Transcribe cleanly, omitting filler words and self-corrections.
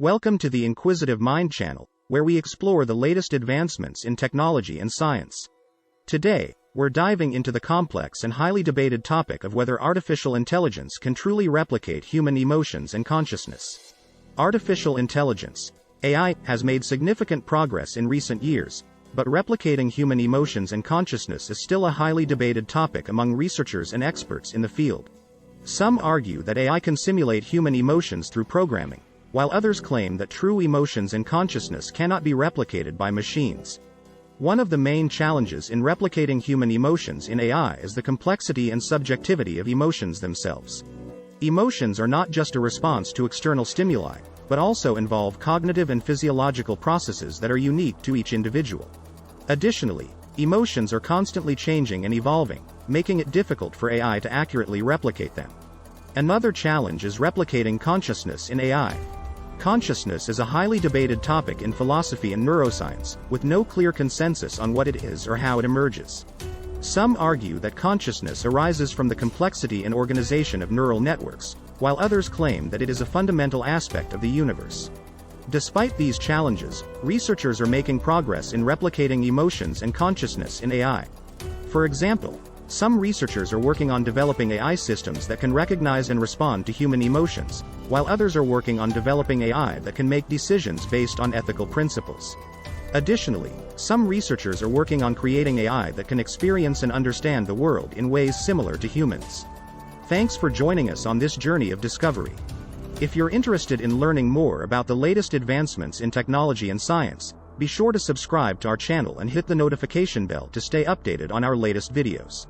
Welcome to the Inquisitive Mind channel, where we explore the latest advancements in technology and science. Today, we're diving into the complex and highly debated topic of whether artificial intelligence can truly replicate human emotions and consciousness. Artificial intelligence, AI, has made significant progress in recent years, but replicating human emotions and consciousness is still a highly debated topic among researchers and experts in the field. Some argue that AI can simulate human emotions through programming, while others claim that true emotions and consciousness cannot be replicated by machines. One of the main challenges in replicating human emotions in AI is the complexity and subjectivity of emotions themselves. Emotions are not just a response to external stimuli, but also involve cognitive and physiological processes that are unique to each individual. Additionally, emotions are constantly changing and evolving, making it difficult for AI to accurately replicate them. Another challenge is replicating consciousness in AI. Consciousness is a highly debated topic in philosophy and neuroscience, with no clear consensus on what it is or how it emerges. Some argue that consciousness arises from the complexity and organization of neural networks, while others claim that it is a fundamental aspect of the universe. Despite these challenges, researchers are making progress in replicating emotions and consciousness in AI. For example, some researchers are working on developing AI systems that can recognize and respond to human emotions, while others are working on developing AI that can make decisions based on ethical principles. Additionally, some researchers are working on creating AI that can experience and understand the world in ways similar to humans. Thanks for joining us on this journey of discovery. If you're interested in learning more about the latest advancements in technology and science, be sure to subscribe to our channel and hit the notification bell to stay updated on our latest videos.